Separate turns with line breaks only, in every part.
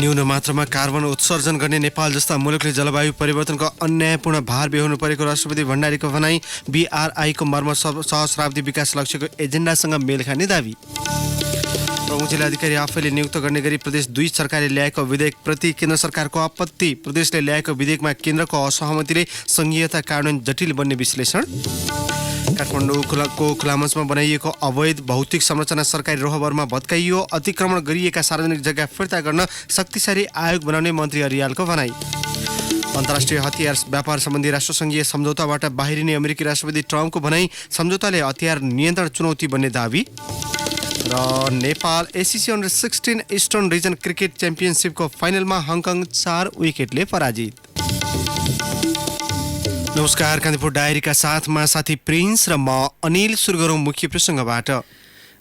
न्यून मात्रामा कार्बन उत्सर्जन गर्ने नेपाल जस्ता मुलुकले जलवायु परिवर्तनको अन्यायपूर्ण भार बेहोर्नु परेको राष्ट्रपति भण्डारीको भनाई। BRI को मर्म सहस्राब्दी विकास लक्ष्यको एजेन्डासँग मेल खाने दावी। प्रमुख जिल्लाधिकारी आफैले नियुक्त गर्ने गरी प्रदेश 2 सरकारले ल्याएको विधेयकप्रति केन्द्र सरकारको आपत्ति। प्रदेशले ल्याएको विधेयकमा केन्द्रको असहमतिले संघीयता कार्यान्वयन जटिल बन्ने विश्लेषण। काठमाडौँको खुला मञ्चमा बनाइएको अवैध भौतिक संरचना सरकारी रोहबरमा भत्काइयो। अतिक्रमण गरिएका सार्वजनिक जग्गा फिर्ता गर्न शक्तिशाली आयोग बनाउने मन्त्री अरियालको भनाई। अन्तर्राष्ट्रिय हतियार व्यापार सम्बन्धी राष्ट्रसङ्घीय सम्झौताबाट बाहिरिने अमेरिकी राष्ट्रपति ट्रम्पको भनाई। सम्झौताले हतियार नियन्त्रण चुनौती बन्ने दावी। र Nepal ACC under 16 eastern region cricket च्याम्पियनसिपको फाइनलमा हङकङ 4 विकेटले पराजित। नमस्कार, कान्तिपुर डायरीका साथमा साथी प्रिन्स र म अनिल। सुरु गरौँ मुख्य प्रसङ्गबाट।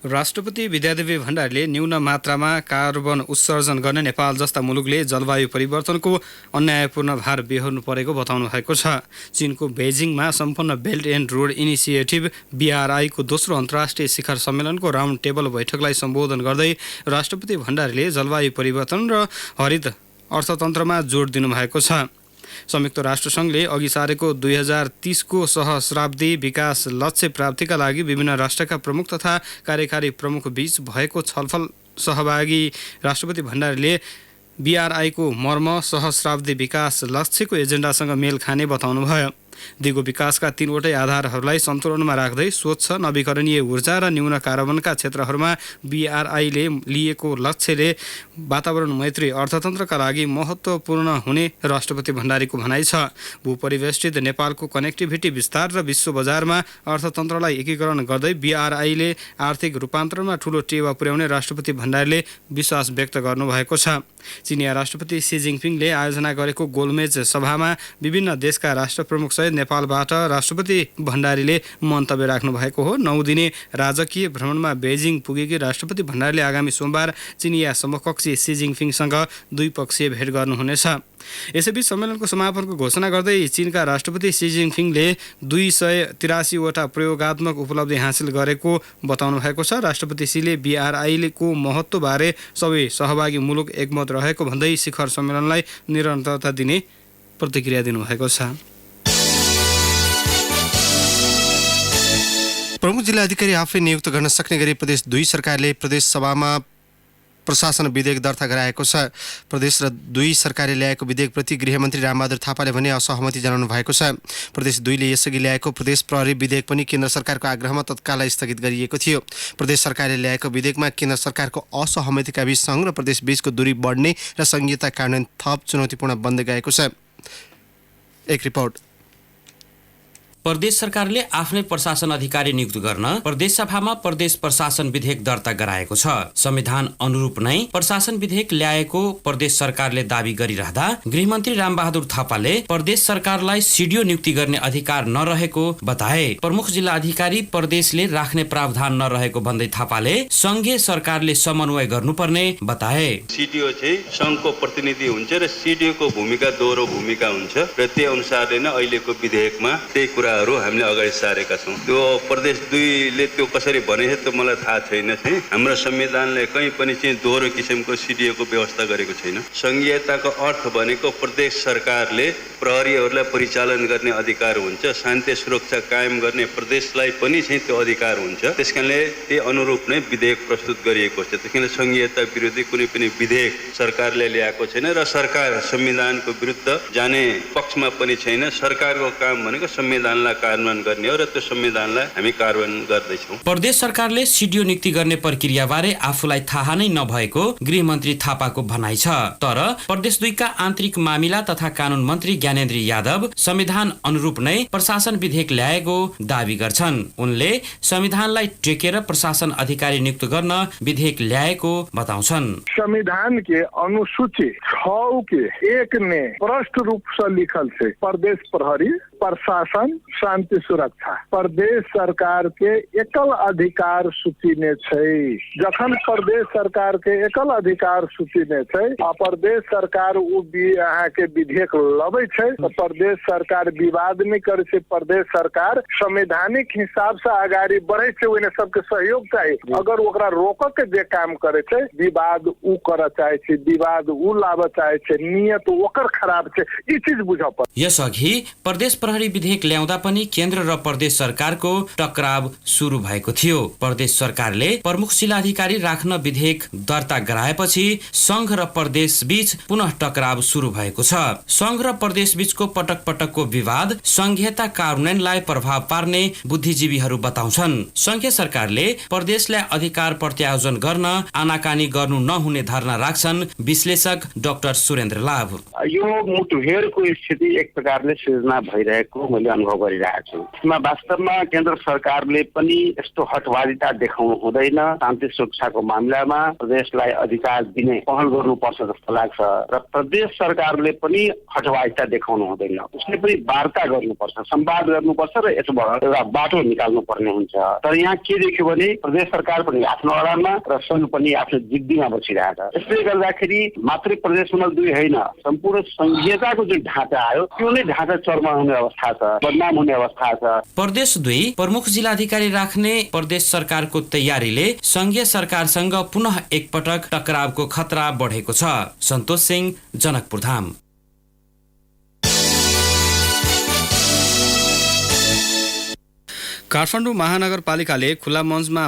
राष्ट्रपति विद्यादेवी भण्डारीले न्यून मात्रामा कार्बन उत्सर्जन गर्ने नेपाल जस्ता मुलुकले जलवायु परिवर्तनको अन्यायपूर्ण भार बेहोर्नु परेको बताउनु भएको छ। चीनको बेजिङमा सम्पन्न belt and road initiative BRI को दोस्रो अन्तर्राष्ट्रिय शिखर सम्मेलनको राउन्ड टेबल बैठकलाई सम्बोधन गर्दै राष्ट्रपति भण्डारीले जलवायु परिवर्तन र हरित अर्थतन्त्रमा जोड दिनुभएको छ। संयुक्त राष्ट्रसङ्घले अघि सारेको 2030 को सहस्राब्दी विकास लक्ष्य प्राप्तिका लागि विभिन्न राष्ट्रका प्रमुख तथा कार्यकारी प्रमुख बीच भएको छलफल सहभागी राष्ट्रपति भण्डारीले BRI को मर्म सहस्राब्दी विकास लक्ष्यको एजेन्डासँग मेल खाने बताउनुभयो। दिगो विकासका 3वटै आधारहरूलाई सन्तुलनमा राख्दै स्वच्छ नवीकरणीय ऊर्जा र न्यून कार्बनका क्षेत्रहरूमा BRI ले लिएको लक्ष्यले वातावरण मैत्री अर्थतन्त्रका लागि महत्त्वपूर्ण हुने राष्ट्रपति भण्डारीको भनाइ छ। भूपरिवेष्टित नेपालको कनेक्टिभिटी विस्तार र विश्व बजारमा अर्थतन्त्रलाई एकीकरण गर्दै BRI ले आर्थिक रूपान्तरणमा ठूलो टेवा पुर्याउने राष्ट्रपति भण्डारीले विश्वास व्यक्त गर्नुभएको छ। चिनिया राष्ट्रपति सी जिङपिङले आयोजना गरेको गोलमेज सभामा विभिन्न देशका राष्ट्र प्रमुख सहित नेपालबाट राष्ट्रपति भण्डारीले मन्तव्य राख्नु भएको हो। 9 दिने राजकीय भ्रमणमा बेजिङ पुगेकी राष्ट्रपति भण्डारीले आगामी सोमबार चिनिया समकक्षी सी जिङपिङसँग द्विपक्षीय भेट गर्नुहुनेछ। यसैबीच सम्मेलनको समापनको घोषणा गर्दै चीनका राष्ट्रपति सी जिङपिङले 283 वटा प्रयोगात्मक उपलब्धि हासिल गरेको बताउनु भएको छ। राष्ट्रपति सीले BRI को महत्त्वबारे सबै सहभागी मुलुक एकमत रहेको भन्दै शिखर सम्मेलनलाई निरन्तरता दिने प्रतिक्रिया दिनुभएको छ।
प्रमुख जिल्लाधिकारी आफै नियुक्त गर्न सक्ने गरी प्रदेश 2 सरकारले प्रदेश सभामा प्रशासन विधेयक दर्ता गराएको छ। प्रदेश र 2 सरकारले ल्याएको विधेयकप्रति गृहमन्त्री रामबहादुर थापाले भने असहमति जनाउनु भएको छ। प्रदेश 2 ले यसअघि ल्याएको प्रदेश प्रहरी विधेयक पनि केन्द्र सरकारको आग्रहमा तत्काल स्थगित गरिएको थियो। प्रदेश सरकारले ल्याएको विधेयकमा केन्द्र सरकारको असहमतिका बीच सङ्घ र प्रदेश बीचको दूरी बढ्ने र संघीयता कार्यान्वयन थप चुनौतीपूर्ण बन्दै गएको छ। एक रिपोर्ट।
प्रदेश सरकारले आफ्नै प्रशासन अधिकारी नियुक्त गर्न प्रदेश सभामा प्रदेश प्रशासन विधेयक दर्ता गराएको छ। संविधान अनुरूप नै प्रशासन विधेयक ल्याएको प्रदेश सरकारले दावी गरिरहँदा गृहमन्त्री रामबहादुर थापाले प्रदेश सरकारलाई सिडिओ नियुक्ति गर्ने अधिकार नरहेको बताए। प्रमुख जिल्ला अधिकारी प्रदेशले राख्ने प्रावधान नरहेको भन्दै थापाले संघीय सरकारले समन्वय गर्नुपर्ने बताए।
सिडिओ चाहिँ संघको प्रतिनिधि हुन्छ र सिडिओ को भूमिका दोहोरो भूमिका हुन्छ र त्यही अनुसारले नै अहिलेको विधेयकमा त्यही कुरा हामीले अगाडि सारेका छौँ। त्यो प्रदेश 2 ले त्यो कसरी भनेछ त्यो मलाई थाहा छैन। हाम्रो संविधानले कहीँ पनि चाहिँ दोहोरो किसिमको सिडिओ को व्यवस्था गरेको छैन। संघीयताको अर्थ भनेको प्रदेश सरकारले प्रहरीहरूलाई परिचालन गर्ने अधिकार हुन्छ, शान्ति सुरक्षा कायम गर्ने प्रदेशलाई पनि चाहिँ त्यो अधिकार हुन्छ। त्यसकारणले त्यही अनुरूप नै विधेयक प्रस्तुत गरिएको छ। त्यसकारणले संघीयता विरोधी कुनै पनि विधेयक सरकारले ल्याएको छैन र सरकार संविधानको विरुद्ध जाने पक्षमा पनि छैन। सरकारको काम भनेको संविधानलाई कार्यान्वयन गर्ने हो र त्यो संविधानलाई हामी कार्यान्वयन गर्दैछौँ।
प्रदेश सरकारले सिडिओ नियुक्ति गर्ने प्रक्रियाबारे आफूलाई थाहा नै नभएको गृहमन्त्री थापाको भनाइ छ। तर प्रदेश 2 का आन्तरिक मामिला तथा कानून मन्त्री ज्ञानेन्द्र यादव संविधान अनुरूप नै प्रशासन विधेयक ल्याएको दावी गर्छन्। उनले संविधानलाई टेकेर प्रशासन अधिकारी नियुक्त गर्न विधेयक ल्याएको बताउँछन्।
संविधान के अनुसूची 6 के 1 में स्पष्ट रूप से लिखल है प्रदेश प्रहरी प्रशासन शान्ति सुरक्षा प्रदेश सरकार के एकल अधिकार सूची में छै। जखन प्रदेश सरकार के एकल अधिकार सूची में छै आ प्रदेश सरकार उ अहाँ के विधेयक लबै छै तो प्रदेश सरकार विवाद नहीं करे छै। प्रदेश सरकार संवैधानिक हिसाब से आगाड़ी बढ़े छै, ओने सबके सहयोग चाहिए। अगर ओकरा रोक के जे काम करे छै विवाद उ कर चाहे छै, विवाद उ लाब चाहे छै, नियत ओकर खराब छै, ई चीज बुझ पर्छ।
यसअघि प्रदेश प्रहरी विधेयक ल्याउँदा पनि केन्द्र र प्रदेश सरकारको टकराव सुरु भएको थियो। प्रदेश सरकारले प्रमुख जिल्लाधिकारी राख्न विधेयक दर्ता गराएपछि संघ र प्रदेश बीच पुनः टकराव सुरु भएको छ। संघ र प्रदेश बीचको पटक पटकको विवाद संघीयता कार्यान्वयनलाई प्रभाव पार्ने बुद्धिजीवीहरू बताउँछन्। संघीय सरकारले प्रदेशलाई अधिकार प्रत्यायोजन गर्न आनाकानी गर्नु नहुने धारणा राख्छन् विश्लेषक डाक्टर सुरेन्द्र लाभ।
यो मुठभेडको स्थिति एक प्रकारले सृजना भइरहेको मैले अनुभव गरिरहेको छु। यसमा वास्तवमा केन्द्र सरकारले पनि यस्तो हटवादिता देखाउनु हुँदैन। शान्ति सुरक्षाको मामिलामा प्रदेशलाई अधिकार दिने पहल गर्नुपर्छ जस्तो लाग्छ र प्रदेश सरकारले पनि हटवादिता देखाउनु हुँदैन। उसले पनि वार्ता गर्नुपर्छ, संवाद गर्नुपर्छ र यसबाट एउटा बाटो निकाल्नु पर्ने हुन्छ। तर यहाँ के देख्यो भने प्रदेश सरकार पनि आफ्नो अडानमा र संघ पनि आफ्नो जिद्दीमा बसिरहेछ। यसले गर्दाखेरि मात्रै प्रदेश नम्बर 2 होइन, सम्पूर्ण संघीयताको जुन ढाँचा आयो त्यो नै ढाँचा चर्मा हुने अवस्था छ, बदनाम हुने अवस्था छ।
प्रदेश 2 प्रमुख जिल्लाधिकारी राख्ने प्रदेश सरकारको तयारीले संघीय सरकारसँग पुनः एकपटक टकरावको खतरा बढेको छ। सन्तोष सिंह, जनकपुरधाम।
काठमाडौँ महानगरपालिकाले खुला मञ्चमा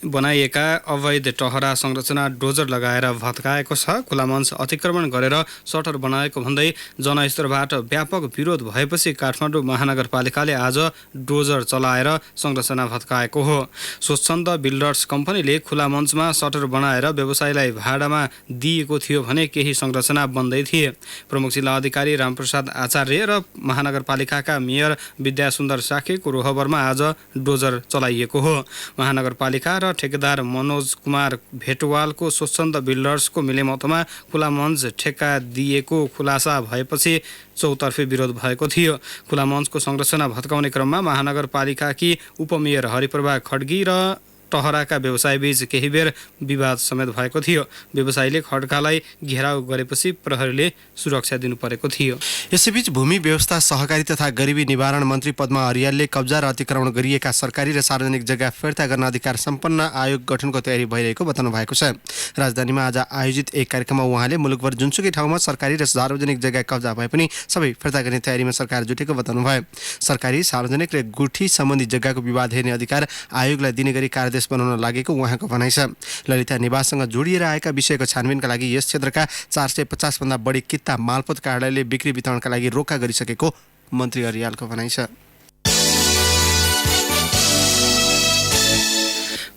बनाइएका अवैध टहरा संरचना डोजर लगाएर भत्काएको छ। खुला मञ्च अतिक्रमण गरेर सटर बनाएको भन्दै जनस्तरबाट व्यापक विरोध भएपछि काठमाडौँ महानगरपालिकाले आज डोजर चलाएर संरचना भत्काएको हो। स्वच्छन्द बिल्डर्स कम्पनीले खुला मञ्चमा सटर बनाएर व्यवसायीलाई भाडामा दिएको थियो भने केही संरचना बन्दै थिए। प्रमुख जिल्ला अधिकारी रामप्रसाद आचार्य र महानगरपालिकाका मेयर विद्यासुन्दर साकेको रोहबरमा आज डोजर चलाइएको हो। महानगरपालिका र ठेकेदार मनोज कुमार भेटवालको स्वच्छन्द बिल्डर्सको मिलेमतमा खुला मञ्च ठेक्का दिएको खुलासा भएपछि चौतर्फी विरोध भएको थियो। खुला मञ्चको संरचना भत्काउने क्रममा महानगरपालिकाकी उपमेयर हरिप्रभा खड्गी र टहराका व्यवसायबीच केही बेर विवाद समेत भएको थियो। व्यवसायीले खड्कालाई घेराउ गरेपछि प्रहरीले सुरक्षा दिनु परेको थियो।
यसैबीच भूमि व्यवस्था, सहकारी तथा गरिबी निवारण मन्त्री पद्मा अर्यालले कब्जा र अतिक्रमण गरिएका सरकारी र सार्वजनिक जग्गा फिर्ता गर्न अधिकार सम्पन्न आयोग गठनको तयारी भइरहेको बताउनु भएको छ। राजधानीमा आज आयोजित एक कार्यक्रममा उहाँले मुलुकभर जुनसुकै ठाउँमा सरकारी र सार्वजनिक जग्गा कब्जा भए पनि सबै फिर्ता गर्ने तयारीमा सरकार जुटेको बताउनु भयो। सरकारी, सार्वजनिक र गुठी सम्बन्धी जग्गाको विवाद हेर्ने अधिकार आयोगलाई दिने गरी कार्यदेश बनाउन लागेको उहाँको भनाइ छ। ललिता निवाससँग जोडिएर आएका विषयको छानबिनका लागि यस क्षेत्रका 450 भन्दा बढी किता मालपोत कार्यालयले बिक्री वितरणका लागि रोका गरिसकेको मन्त्री अर्यालको भनाइ छ।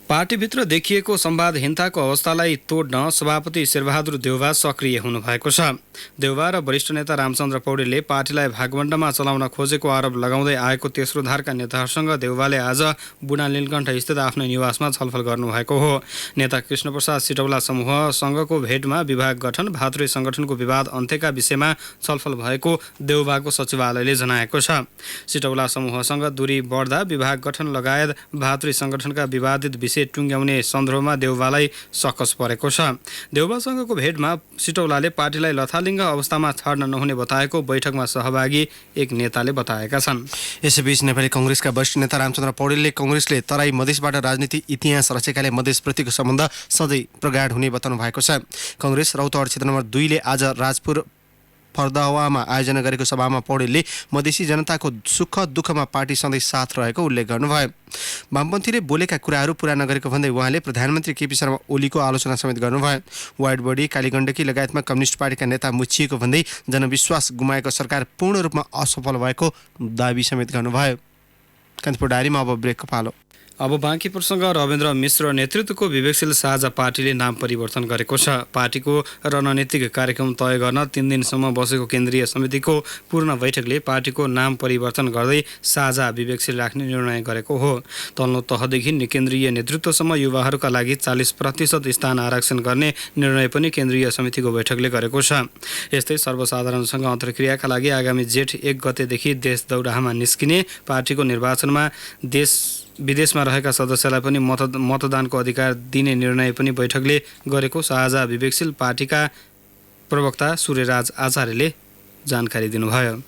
पार्टीभित्र देखिएको संवादहीनताको अवस्थालाई तोड्न सभापति शेरबहादुर देउवा सक्रिय हुनुभएको छ। देउवा र वरिष्ठ नेता रामचन्द्र पौडेलले पार्टीलाई भागवण्डामा चलाउन खोजेको आरोप लगाउँदै आएको तेस्रो धारका नेताहरूसँग देउवाले आज बुढा नीलकण्ठ स्थित आफ्नो निवासमा छलफल गर्नुभएको हो। नेता कृष्णप्रसाद सिटौला समूहसँगको भेटमा विभाग गठन, भातृ संगठनको विवाद अन्त्यका विषयमा छलफल भएको देउवाको सचिवालयले जनाएको छ। सिटौला समूहसँग दूरी बढ्दा विभाग गठन लगायत भातृ संगठनका विवादित विषय टुङ्ग्याउने सन्दर्भमा देउवालाई सकस परेको छ। देउवासँगको भेटमा सिटौलाले पार्टीलाई लथालिङ्ग अवस्थामा छाड्न नहुने बताएको बैठकमा सहभागी एक नेताले बताएका छन्।
यसैबीच नेपाली कांग्रेसका वरिष्ठ नेता रामचन्द्र पौडेलले कांग्रेसले तराई मधेसबाट राजनीति इतिहास रचेकाले मधेसप्रतिको सम्बन्ध सधैँ प्रगाढ हुने बताउनु भएको छ। कांग्रेस रौतहट क्षेत्र नम्बर 2 ले आज राजपुर फर्दावामा आयोजना गरेको सभामा पौडेलले मधेसी जनताको सुख दुःखमा पार्टी सधैँ साथ रहेको उल्लेख गर्नुभयो। वामपन्थीले बोलेका कुराहरू पुरा नगरेको भन्दै उहाँले प्रधानमन्त्री केपी शर्मा ओलीको आलोचना समेत गर्नुभयो। वार्ड बडी, कालीगण्डकी लगायतमा कम्युनिस्ट पार्टीका नेता मुछिएको भन्दै जनविश्वास गुमाएको सरकार पूर्ण रूपमा असफल भएको दाबी समेत गर्नुभयो। कान्तिपुर डायरीमा अब ब्रेकको पालो।
अब बाँकी प्रसङ्ग। रविन्द्र मिश्र नेतृत्वको विवेकशील साझा पार्टीले नाम परिवर्तन गरेको छ। पार्टीको रणनीतिक कार्यक्रम तय गर्न 3 दिनसम्म बसेको केन्द्रीय समितिको पूर्ण बैठकले पार्टीको नाम परिवर्तन गर्दै साझा विवेकशील राख्ने निर्णय गरेको हो। तल्लो तहदेखि केन्द्रीय नेतृत्वसम्म युवाहरूका लागि 40% स्थान आरक्षण गर्ने निर्णय पनि केन्द्रीय समितिको बैठकले गरेको छ। यस्तै सर्वसाधारणसँग अन्तर्क्रियाका लागि आगामी जेठ 1 गतेदेखि देश दौडाहामा निस्किने, पार्टीको निर्वाचनमा विदेशमा रहेका सदस्यलाई पनि मतदानको अधिकार दिने निर्णय पनि बैठकले गरेको साझा विवेकशील पार्टीका प्रवक्ता सूर्यराज आचार्यले जानकारी दिनुभयो।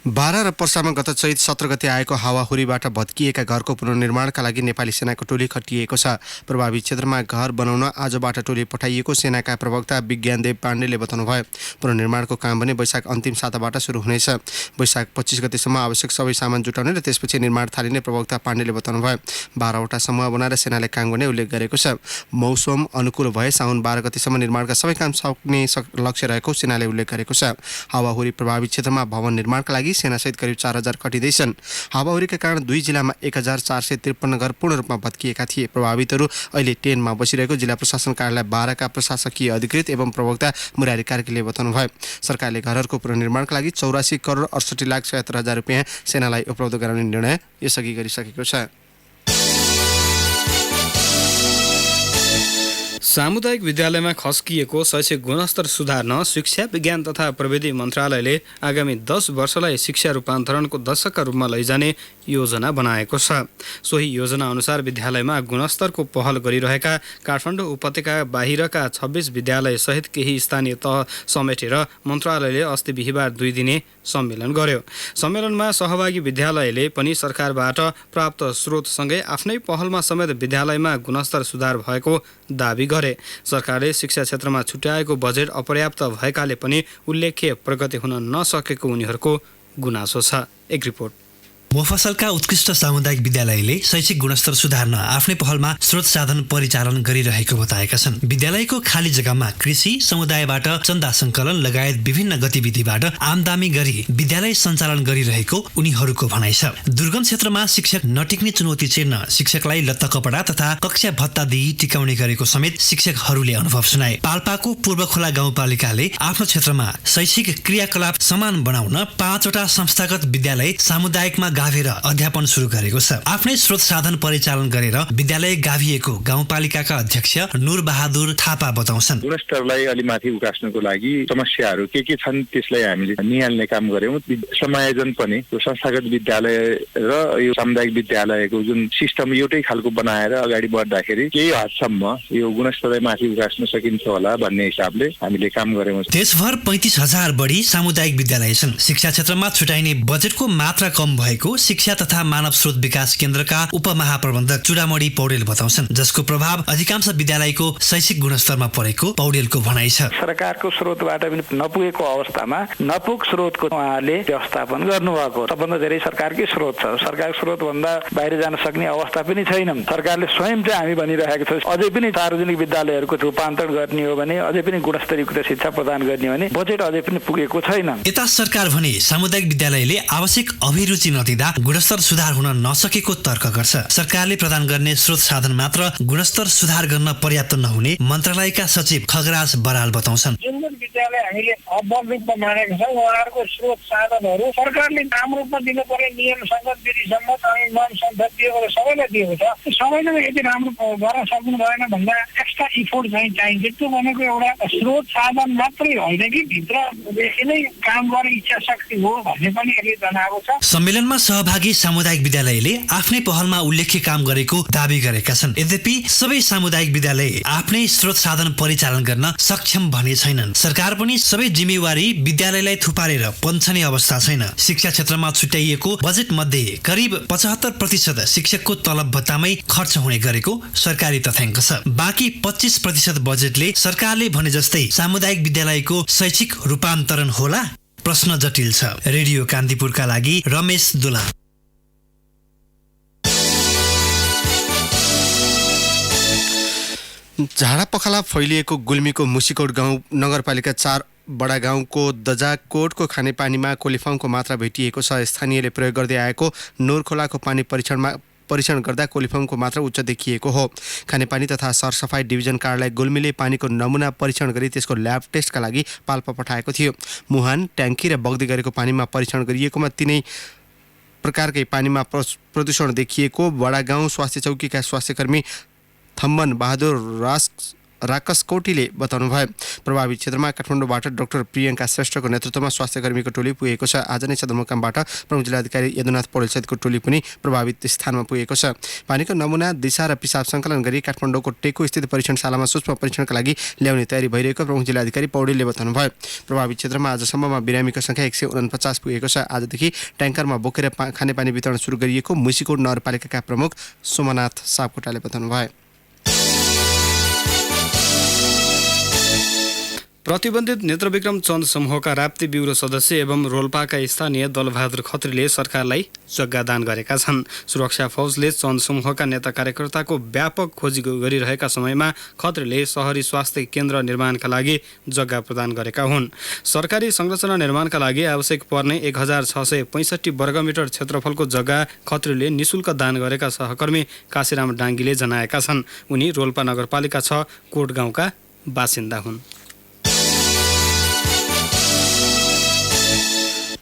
12 र पर्सामा गत चैत 17 गते आएको हावाहुरीबाट भत्किएका घरको पुनर्निर्माणका लागि नेपाली सेनाको टोली खटिएको छ। प्रभावित क्षेत्रमा घर बनाउन आजबाट टोली पठाइएको सेनाका प्रवक्ता विज्ञानदेव पाण्डेले बताउनुभयो। पुनर्निर्माणको काम भने वैशाख अन्तिम साताबाट सुरु हुनेछ। वैशाख 25 गतेसम्म आवश्यक सबै सामान जुटाउने र त्यसपछि निर्माण थालिने प्रवक्ता पाण्डेले बताउनुभयो। 12वटा समूह बनाएर सेनाले काम गर्ने उल्लेख गरेको छ। मौसम अनुकूल भए साउन 12 गतेसम्म निर्माणका सबै काम सक्ने लक्ष्य रहेको सेनाले उल्लेख गरेको छ। हावाहुरी प्रभावित क्षेत्रमा भवन निर्माणका लागि सेनासहित करिब 4000 खटिँदैछन्। हावाहुरीका कारण 2 जिल्लामा 1453 घर पूर्ण रूपमा भत्किएका थिए। प्रभावितहरू अहिले टेनमा बसिरहेको जिल्ला प्रशासन कार्यालय 12 का प्रशासकीय अधिकृत एवं प्रवक्ता मुरारी कार्कीले बताउनुभयो। सरकारले घरहरूको पुनर्निर्माणका लागि 84 करोड 68 लाख 76 हजार रुपियाँ सेनालाई उपलब्ध गराउने निर्णय यसअघि गरिसकेको छ।
सामुदायिक विद्यालयमा खस्किएको शैक्षिक गुणस्तर सुधार्न शिक्षा विज्ञान तथा प्रविधि मन्त्रालयले आगामी 10 वर्षलाई शिक्षा रूपान्तरणको दशकका रूपमा लैजाने योजना बनाएको छ। सोही योजना अनुसार विद्यालयमा गुणस्तरको पहल गरिरहेका काठमाडौँ उपत्यका बाहिरका 26 विद्यालय सहित केही स्थानीय तह समेटेर मन्त्रालयले अस्ति बिहिबार 2 दिने सम्मेलन गर्यो। सम्मेलनमा सहभागी विद्यालयले पनि सरकारबाट प्राप्त स्रोतसँगै आफ्नै पहलमा समेत विद्यालयमा गुणस्तर सुधार भएको दाबी गरे। सरकारले शिक्षा क्षेत्रमा छुट्याएको बजेट अपर्याप्त भएकाले पनि उल्लेख्य प्रगति हुन नसकेको उनीहरूको गुनासो छ। एक रिपोर्ट।
मोफसलका उत्कृष्ट सामुदायिक विद्यालयले शैक्षिक गुणस्तर सुधार्न आफ्नै पहलमा स्रोत साधन परिचालन गरिरहेको बताएका छन्। विद्यालयको खाली जग्गामा कृषि, समुदायबाट चन्दा सङ्कलन लगायत विभिन्न गतिविधिबाट आमदामी गरी विद्यालय सञ्चालन गरिरहेको उनीहरूको भनाइ छ। दुर्गम क्षेत्रमा शिक्षक नटिक्ने चुनौती चिर्न शिक्षकलाई लत्ता कपडा तथा कक्षा भत्ता दिई टिकाउने गरेको समेत शिक्षकहरूले अनुभव सुनाए। पाल्पाको पूर्वखोला गाउँपालिकाले आफ्नो क्षेत्रमा शैक्षिक क्रियाकलाप समान बनाउन 5वटा संस्थागत विद्यालय सामुदायिकमा गाभेर अध्यापन सुरु गरेको छ। आफ्नै स्रोत साधन परिचालन गरेर विद्यालय गाभिएको गाउँपालिकाका अध्यक्ष नूर बहादुर थापा बताउँछन्।
गुणस्तरलाई अलि माथि उकास्नको लागि समस्याहरू के छन् त्यसलाई हामीले निहाल्ने काम गर्यौं। समायोजन पनि यो संस्थागत विद्यालय र यो सामुदायिक विद्यालयको जुन सिस्टम एउटै खालको बनाएर अगाडि बढ्दाखेरि केही हदसम्म यो गुणस्तरलाई माथि उकास्न सकिन्छ होला भन्ने हिसाबले हामीले काम गर्यौं।
देशभर 35,000 बढी सामुदायिक विद्यालय छन्। शिक्षा क्षेत्रमा छुटाइने बजेटको मात्रा कम भएको शिक्षा तथा मानव स्रोत विकास केन्द्रका उपमहाप्रबन्धक चुडामणी पौडेल बताउँछन्, जसको प्रभाव अधिकांश विद्यालयको शैक्षिक गुणस्तरमा परेको पौडेलको भनाइ छ।
सरकारको स्रोतबाट पनि नपुगेको अवस्थामा नपुग स्रोतको उहाँले व्यवस्थापन गर्नुभएको। सबभन्दा धेरै सरकारकै स्रोत छ। सरकारको स्रोतभन्दा बाहिर जान सक्ने अवस्था पनि छैन। सरकारले स्वयं चाहिँ हामी भनिरहेको छ अझै पनि सार्वजनिक विद्यालयहरूको रूपान्तरण गर्ने हो भने, अझै पनि गुणस्तरयुक्त शिक्षा प्रदान गर्ने हो भने बजेट अझै पनि पुगेको छैन।
यता सरकार भने सामुदायिक विद्यालयले आवश्यक अभिरुचि नदिँदा गुणस्तर सुधार हुन नसकेको तर्क गर्छ। सरकारले प्रदान गर्ने स्रोत साधन मात्र गुणस्तर सुधार गर्न पर्याप्त नहुने मन्त्रालयका सचिव खगराज बराल बताउँछन्।
जुन विद्यालय हामीले अब्बल रूपमा मानेका छौँ उहाँहरूको स्रोत साधनहरू सरकारले काम रूपमा दिनुपर्ने नियम सङ्गत विधि सम्मत अनि मान सम्पत्ति दिएको सबैलाई दिएको छ। सबैले यति राम्रो गर्न सक्नु भएन भन्दा एक्स्ट्रा इफोर्ट चाहिँ चाहिन्छ। त्यो भनेको एउटा स्रोत साधन मात्रै होइन कि भित्रदेखि नै काम गर्ने इच्छा शक्ति हो भन्ने पनि यसले जनाएको छ।
सम्मेलनमा सहभागी सामुदायिक विद्यालयले आफ्नै पहलमा उल्लेख्य काम गरेको दावी गरेका छन्। यद्यपि सबै सामुदायिक विद्यालय आफ्नै स्रोत साधन परिचालन गर्न सक्षम भने छैनन्। सरकार पनि सबै जिम्मेवारी विद्यालयलाई थुपारेर पन्छने अवस्था छैन। शिक्षा क्षेत्रमा छुट्याइएको बजेट मध्ये करिब 75% शिक्षकको तलब भत्तामै खर्च हुने गरेको सरकारी तथ्याङ्क छ। बाँकी 25% बजेटले सरकारले भने जस्तै सामुदायिक विद्यालयको शैक्षिक रूपान्तरण होला? प्रश्न जटिल छ। रेडियो कान्तिपुरका लागि रमेश दुला।
झाडा पखाला फैलिएको गुल्मीको मुसिकोट गाउँ नगरपालिका 4 बडागाउँको दजाकोटको खानेपानीमा कोलिफर्मको मात्रा भेटिएको छ। स्थानीयले प्रयोग गर्दै आएको नोर खोलाको पानी परीक्षण गर्दा कोलिफर्मको मात्रा उच्च देखिएको हो। खानेपानी तथा सरसफाई डिभिजन कार्यालय गुल्मीले पानीको नमुना परीक्षण गरी त्यसको ल्याब टेस्टका लागि पाल्पा पठाएको थियो। मुहान, ट्याङ्की र बग्दै गरेको पानीमा परीक्षण गरिएकोमा तिनै प्रकारकै पानीमा प्रदूषण देखिएको बडागाउँ स्वास्थ्य चौकीका स्वास्थ्यकर्मी थम्मन बहादुर राकसकोटीले बताउनुभयो। प्रभावित क्षेत्रमा काठमाडौँबाट डाक्टर प्रियङ्का श्रेष्ठको नेतृत्वमा स्वास्थ्यकर्मीको टोली पुगेको छ। आज नै सदरमुकामबाट प्रमुख जिल्लाधिकारी यदुनाथ पौडेलसहितको टोली पनि प्रभावित स्थानमा पुगेको छ। पानीको नमुना, दिशा र पिसाब सङ्कलन गरी काठमाडौँको टेको स्थित परीक्षणशालामा सूक्ष्म परीक्षणका लागि ल्याउने तयारी भइरहेको प्रमुख जिल्लाधिकारी पौडेलले बताउनुभयो। प्रभावित क्षेत्रमा आजसम्ममा बिरामीको सङ्ख्या 149 पुगेको छ। आजदेखि ट्याङ्करमा बोकेर खानेपानी वितरण सुरु गरिएको मुसिकोट नगरपालिकाका प्रमुख सोमनाथ सापकोटाले बताउनुभयो।
प्रतिबन्धित नेत्रविक्रम चन्द समूहका राप्ती ब्युरो सदस्य एवं रोल्पाका स्थानीय दलबहादुर खत्रीले सरकारलाई जग्गा दान गरेका छन्। सुरक्षा फौजले चन्द समूहका नेता कार्यकर्ताको व्यापक खोजी गरिरहेका समयमा खत्रीले सहरी स्वास्थ्य केन्द्र निर्माणका लागि जग्गा प्रदान गरेका हुन्। सरकारी संरचना निर्माणका लागि आवश्यक पर्ने 1665 वर्गमिटर क्षेत्रफलको जग्गा खत्रीले निशुल्क दान गरेका सहकर्मी काशीराम डाङ्गीले जनाएका छन्। उनी रोल्पा नगरपालिका 6 कोट गाउँका बासिन्दा हुन्।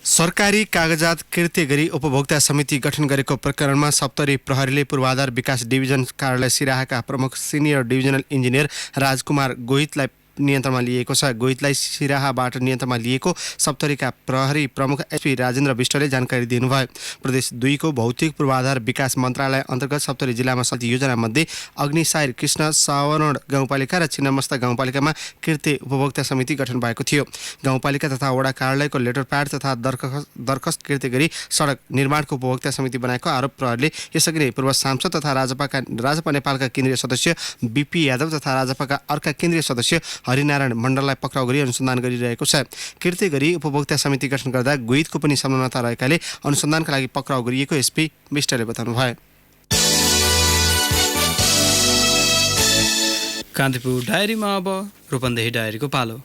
सरकारी कागजात कृत्य गरी उपभोक्ता समिति गठन गरेको प्रकरणमा सप्तरी प्रहरीले पूर्वाधार विकास डिभिजन कार्यालय सिराहाका प्रमुख सिनियर डिभिजनल इन्जिनियर राजकुमार गोहितलाई नियन्त्रणमा लिएको छ। गोहितलाई सिराहाबाट नियन्त्रणमा लिएको सप्तरीका प्रहरी प्रमुख एसपी राजेन्द्र विष्टले जानकारी दिनुभयो। प्रदेश 2 को भौतिक पूर्वाधार विकास मन्त्रालय अन्तर्गत सप्तरी जिल्लामा सञ्चालित योजनामध्ये अग्निसायर कृष्ण सावरण गाउँपालिका र छिन्नमस्ता गाउँपालिकामा कृत्य उपभोक्ता समिति गठन भएको थियो। गाउँपालिका तथा वडा कार्यालयको लेटर प्याड तथा दरखास्त कृत्य गरी सडक निर्माणको उपभोक्ता समिति बनाएको आरोप प्रहरीले यसअघि नै पूर्व सांसद तथा राजपा नेपालका केन्द्रीय सदस्य बीपी यादव तथा राजपाका अर्का केन्द्रीय सदस्य हरिनारायण मण्डललाई पक्राउ गरी अनुसन्धान गरिरहेको छ। कृत्य गरी उपभोक्ता समिति गठन गर्दा गोहितको पनि संलग्नता रहेकाले अनुसन्धानका लागि पक्राउ गरिएको एसपी विष्टले बताउनुभयो।
कान्तिपुर डायरीमा अब रूपन्देही डायरीको पालो।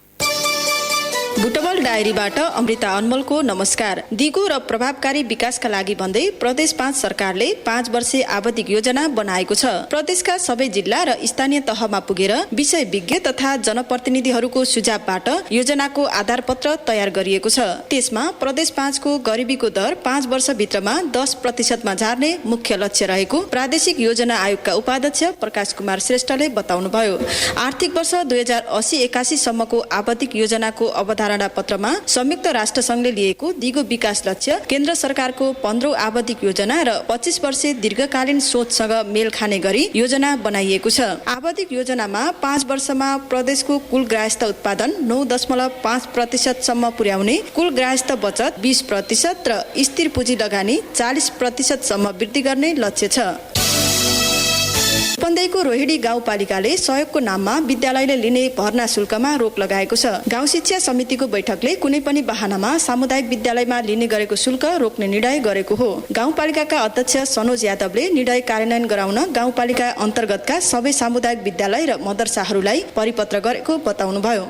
बुटबल डायरीबाट अमृता अनमोलको नमस्कार। दिगो र प्रभावकारी विकासका लागि भन्दै प्रदेश 5 सरकारले 5 वर्षे आवधिक योजना बनाएको छ। प्रदेशका सबै जिल्ला र स्थानीय तहमा पुगेर विषय विज्ञ तथा जनप्रतिनिधिहरूको सुझावबाट योजनाको आधारपत्र तयार गरिएको छ। त्यसमा प्रदेश 5 को गरिबीको दर 5 वर्षभित्रमा 10% झार्ने मुख्य लक्ष्य रहेको प्रादेशिक योजना आयोगका उपाध्यक्ष प्रकाश कुमार श्रेष्ठले बताउनुभयो। आर्थिक वर्ष 2080-81 सम्मको आवधिक योजनाको अवधारणा पत्रमा संयुक्त राष्ट्र संघले लिएको दिगो विकास लक्ष्य, केन्द्र सरकारको 15औं आवधिक योजना र 25 वर्षे दीर्घकालीन सोचसँग मेल खाने गरी योजना बनाइएको छ। आवधिक योजनामा 5 वर्षमा प्रदेशको कुल ग्राहस्थ उत्पादन 9.5% सम्म पुर्याउने, कुल ग्राहस्थ बचत 20% र स्थिर पुँजी लगानी 40% सम्म वृद्धि गर्ने लक्ष्य छ। रूपन्देहीको रोहिणी गाउँपालिकाले सहयोगको नाममा विद्यालयले लिने भर्ना शुल्कमा रोक लगाएको छ। गाउँ शिक्षा समितिको बैठकले कुनै पनि बहानामा सामुदायिक विद्यालयमा लिने गरेको शुल्क रोक्ने निर्णय गरेको हो। गाउँपालिकाका अध्यक्ष सनोज यादवले निर्णय कार्यान्वयन गराउन गाउँपालिका अन्तर्गतका सबै सामुदायिक विद्यालय र मदरसाहरूलाई परिपत्र गरेको बताउनुभयो।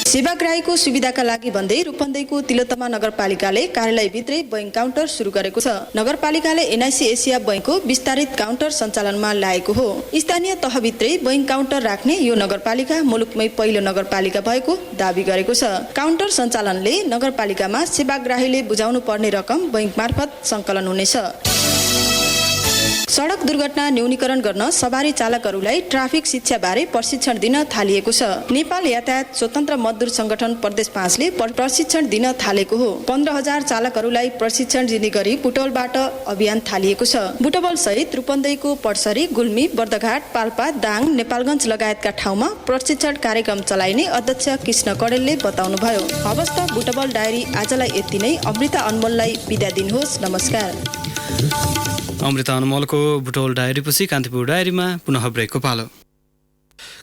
सेवाग्राहीको सुविधाका लागि भन्दै रूपन्देहीको तिलोत्तमा नगरपालिकाले कार्यालयभित्रै बैंक काउन्टर सुरु गरेको छ। नगरपालिकाले एनआइसी एसिया बैंकको विस्तारित काउन्टर सञ्चालनमा ल्याएको हो। स्थानीय तहभित्रै बैंक काउन्टर राख्ने यो नगरपालिका मुलुकमै पहिलो नगरपालिका भएको दावी गरेको छ। काउन्टर सञ्चालनले नगरपालिकामा सेवाग्राहीले बुझाउनु पर्ने रकम बैंक मार्फत सङ्कलन हुनेछ। सडक दुर्घटना न्यूनीकरण गर्न सवारी चालकहरूलाई ट्राफिक शिक्षाबारे प्रशिक्षण दिन थालिएको छ। नेपाल यातायात स्वतन्त्र मजदुर संगठन प्रदेश 5 ले प्रशिक्षण दिन थालेको हो। 15,000 चालकहरूलाई प्रशिक्षण दिने गरी बुटवलबाट अभियान थालिएको छ। बुटवल सहित रूपन्देहीको पर्सरी, गुल्मी, बर्दघाट, पाल्पा, दाङ, नेपालगञ्ज लगायतका ठाउँमा प्रशिक्षण कार्यक्रम चलाइने अध्यक्ष कृष्ण कडेलले बताउनुभयो। हवस् त बुटवल डायरी आजलाई यति नै। अमृता अनमोललाई बिदा दिनुहोस्। नमस्कार।
अमृता अनमोलको बुटवल डायरीपछि कान्तिपुर डायरीमा पुनः ब्रेकको पालो।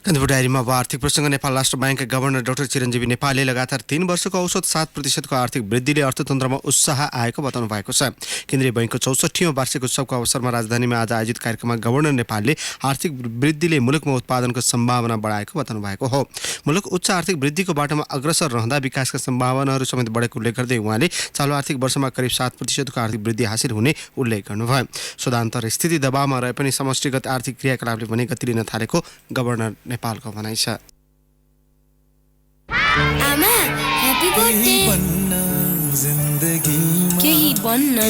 कान्तिपुर डायरीमा अब आर्थिक प्रसङ्ग। नेपाल राष्ट्र ब्याङ्कका गभर्नर डाक्टर चिरञ्जीवी नेपालले लगातार 3 वर्षको औसत 7% आर्थिक वृद्धिले अर्थतन्त्रमा उत्साह आएको बताउनु भएको छ। केन्द्रीय बैङ्कको 64औं वार्षिक उत्सवको अवसरमा राजधानीमा आज आयोजित कार्यक्रममा गभर्नर नेपालले आर्थिक वृद्धिले मुलुकमा उत्पादनको सम्भावना बढाएको बताउनु भएको हो। मुलुक उच्च आर्थिक वृद्धिको बाटोमा अग्रसर रहँदा विकासका सम्भावनाहरू समेत बढेको उल्लेख गर्दै उहाँले चालु आर्थिक वर्षमा करिब 7% को आर्थिक वृद्धि हासिल हुने उल्लेख गर्नुभयो। सदान्तर स्थिति दबावमा रहे पनि समष्टिगत आर्थिक क्रियाकलापले पनि गति लिन थालेको गभर्नर नेपालको भनाइ छ।
आमा ह्यापी बर्थडे। केही बन्न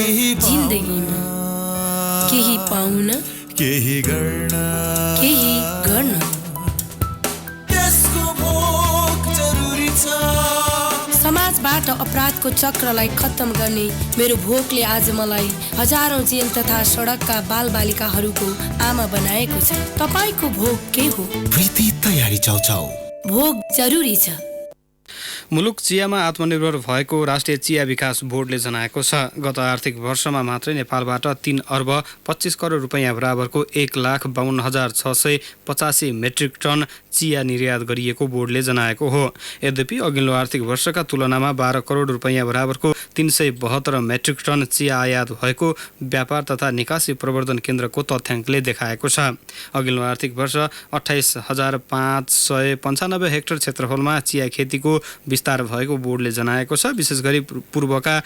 जिन्दगीमा केही पाउन केही गर्न त्यसको भोक जरुरी छ। समाजबाट अपराधको चक्रलाई खत्तम गर्ने मेरो भोकले आज मलाई हजारौं जेल तथा सडकका बालबालिकाहरूको आमा बनाएको छ। तपाईको भोक के हो?
प्रीति तयारी चाउचाउ।
भोक जरुरी छ।
मुलुक चियामा आत्मनिर्भर भएको राष्ट्रिय चिया विकास बोर्डले जनाएको छ। गत आर्थिक वर्षमा मात्रै नेपालबाट 3 अर्ब 25 करोड रुपैयाँ बराबरको 1,52,685 मेट्रिक टन चिया निर्यात गरिएको बोर्डले जनाएको हो। यद्यपि अघिल्लो आर्थिक वर्षका तुलनामा 12 करोड रुपैयाँ बराबरको 372 मेट्रिक टन चिया आयात भएको व्यापार तथा निकासी प्रवर्धन केन्द्रको तथ्याङ्कले देखाएको छ। अघिल्लो आर्थिक वर्ष 28,595 हेक्टर क्षेत्रफलमा चिया खेतीको विस्तार भएको बोर्डले जनाएको छ। विशेष गरी पूर्वका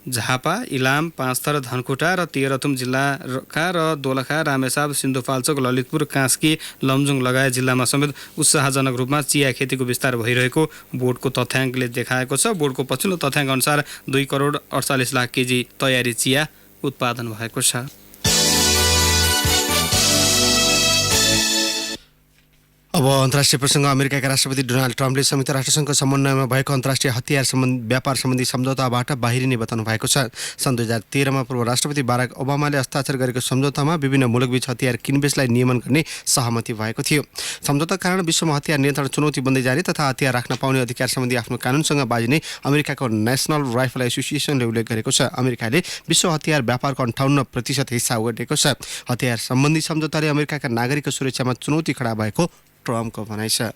झापा, इलाम, पाँचथर, धनकुटा र तेह्रथुम जिल्लाका र दोलखा, रामेछाप, सिन्धुपाल्चोक, ललितपुर, कास्की, लमजुङ लगायत जिल्लामा समेत उत्साहजनक रूपमा चिया खेतीको विस्तार भइरहेको बोर्डको तथ्याङ्कले देखाएको छ। बोर्डको पछिल्लो तथ्याङ्क अनुसार 2 करोड 48 लाख केजी तयारी चिया उत्पादन भएको छ।
अब अन्तर्राष्ट्रिय प्रसङ्ग। अमेरिकाका राष्ट्रपति डोनाल्ड ट्रम्पले संयुक्त राष्ट्रसङ्घको समन्वयमा भएको अन्तर्राष्ट्रिय हतियार व्यापार सम्बन्धी सम्झौताबाट बाहिरिने बताउनु भएको छ। सन् 2013मा पूर्व राष्ट्रपति बाराक ओबामाले हस्ताक्षर गरेको सम्झौतामा विभिन्न मुलुकबीच हतियार किनबेचलाई नियमन गर्ने सहमति भएको थियो। सम्झौताका कारण विश्वमा हतियार नियन्त्रण चुनौती बन्दै जाने तथा हतियार राख्न पाउने अधिकार सम्बन्धी आफ्नो कानुनसँग बाजिने अमेरिकाको नेसनल राइफल एसोसिएसनले उल्लेख गरेको छ। अमेरिकाले विश्व हतियार व्यापारको 58% हिस्सा ओगटेको छ। हतियार सम्बन्धी सम्झौताले अमेरिकाका नागरिकको सुरक्षामा चुनौती खडा भएको ट्रम्पको भनाइ छ।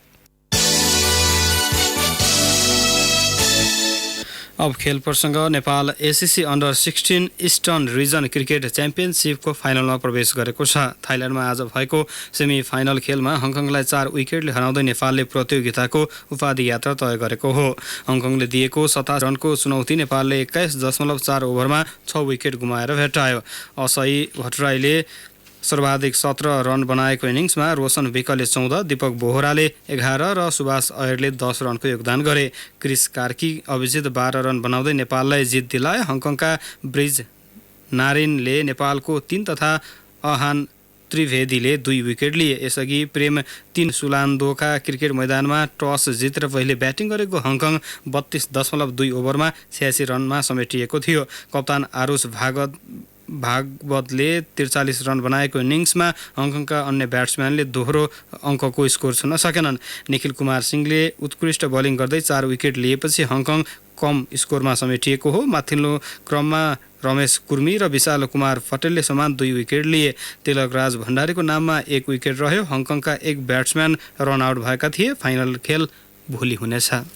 अब खेल प्रसङ्ग। Nepal ACC under 16 eastern region cricket च्याम्पियनसिपको फाइनलमा प्रवेश गरेको छ। थाइल्यान्डमा आज भएको सेमी फाइनल खेलमा हङकङलाई 4 विकेटले हराउँदै नेपालले प्रतियोगिताको उपाधि यात्रा तय गरेको हो। हङकङले दिएको 27 रनको चुनौती नेपालले 21.4 ओभरमा 6 विकेट गुमाएर भेट्टायो। असई भट्टराईले सर्वाधिक 17 रन बनाएको इनिङ्समा रोशन विकले 14, दीपक बोहराले 11 र सुभाष अयरले 10 रनको योगदान गरे। क्रिस कार्की अभिजित 12 रन बनाउँदै नेपाललाई जित दिलाए। हङकङका ब्रिज नारिनले नेपालको 3 तथा अहान त्रिवेदीले 2 विकेट लिए। यसअघि प्रेम 3 सुलान्दोका क्रिकेट मैदानमा टस जितेर पहिले ब्याटिङ गरेको हङकङ 32.2 ओभरमा 86 रनमा समेटिएको थियो। कप्तान आरुष भागवतले 43 रन बनाएको इनिङ्समा हङकङका अन्य ब्याट्सम्यानले दोहोरो अङ्कको स्कोर छुन सकेनन्। निखिल कुमार सिंहले उत्कृष्ट बलिङ गर्दै 4 विकेट लिएपछि हङकङ कम स्कोरमा समेटिएको हो। माथिल्लो क्रममा रमेश कुर्मी र विशाल कुमार पटेलले समान 2 विकेट लिए। तिलकराज भण्डारीको नाममा 1 विकेट रह्यो। हङकङका 1 ब्याट्सम्यान रन आउट भएका थिए। फाइनल खेल भोलि हुनेछ।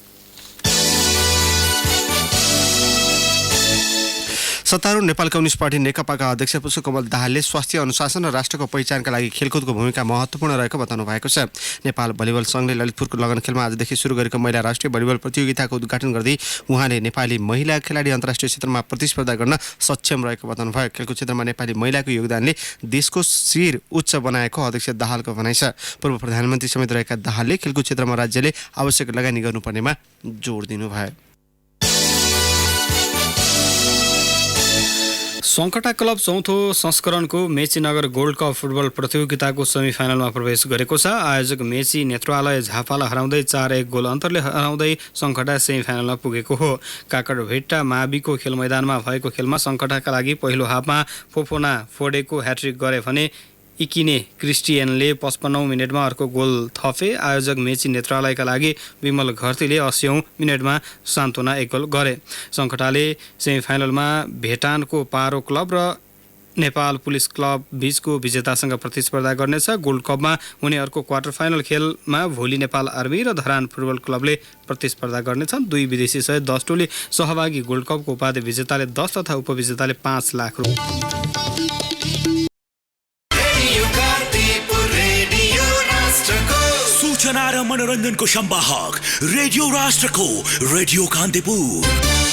सत्तारूढ नेपाल कम्युनिस्ट पार्टी नेकपाका अध्यक्ष पुष्पकमल दाहालले स्वास्थ्य अनुशासन र राष्ट्रको पहिचानका लागि खेलकुदको भूमिका महत्त्वपूर्ण रहेको बताउनु भएको छ। नेपाल भलिबल सङ्घले ललितपुरको लगन खेलमा आजदेखि सुरु गरेको महिला राष्ट्रिय भलिबल प्रतियोगिताको उद्घाटन गर्दै उहाँले नेपाली महिला खेलाडी अन्तर्राष्ट्रिय क्षेत्रमा प्रतिस्पर्धा गर्न सक्षम रहेको बताउनु भयो। खेलकुद क्षेत्रमा नेपाली महिलाको योगदानले देशको शिर उच्च बनाएको अध्यक्ष दाहालको भनाइ छ। पूर्व प्रधानमन्त्री समेत रहेका दाहालले खेलकुद क्षेत्रमा राज्यले आवश्यक लगानी गर्नुपर्नेमा जोड दिनुभयो।
सङ्कटा क्लब 4औं संस्करणको मेची नगर गोल्ड कप फुटबल प्रतियोगिताको सेमिफाइनलमा प्रवेश गरेको छ। आयोजक मेची नेत्रालय झापालाई हराउँदै 4-1 गोल अन्तरले हराउँदै सङ्कटा सेमिफाइनलमा पुगेको हो। काकडभेट्टा माविको खेल मैदानमा भएको खेलमा सङ्कटाका लागि पहिलो हाफमा फोफोना फोडेको ह्याट्रिक गरे भने इकिने क्रिस्टियनले 55औं मिनेटमा अर्को गोल थपे। आयोजक मेची नेत्रालयका लागि विमल घरतीले 80औं मिनेटमा सान्त्वना 1 गोल गरे। सङ्कटाले सेमिफाइनलमा भेटानको पारो क्लब र नेपाल पुलिस क्लब बीचको विजेतासँग प्रतिस्पर्धा गर्नेछ। गोल्ड कपमा हुने अर्को क्वार्टर फाइनल खेलमा भोलि नेपाल आर्मी र धरान फुटबल क्लबले प्रतिस्पर्धा गर्नेछन्। 2 विदेशी सहित 10 टोली सहभागी गोल्ड कपको उपाधि विजेताले 10 तथा उपविजेताले 5 लाख रुपियाँ।
सूचना र मनोरञ्जनको संवाहक रेडियो राष्ट्रको रेडियो कान्तिपुर।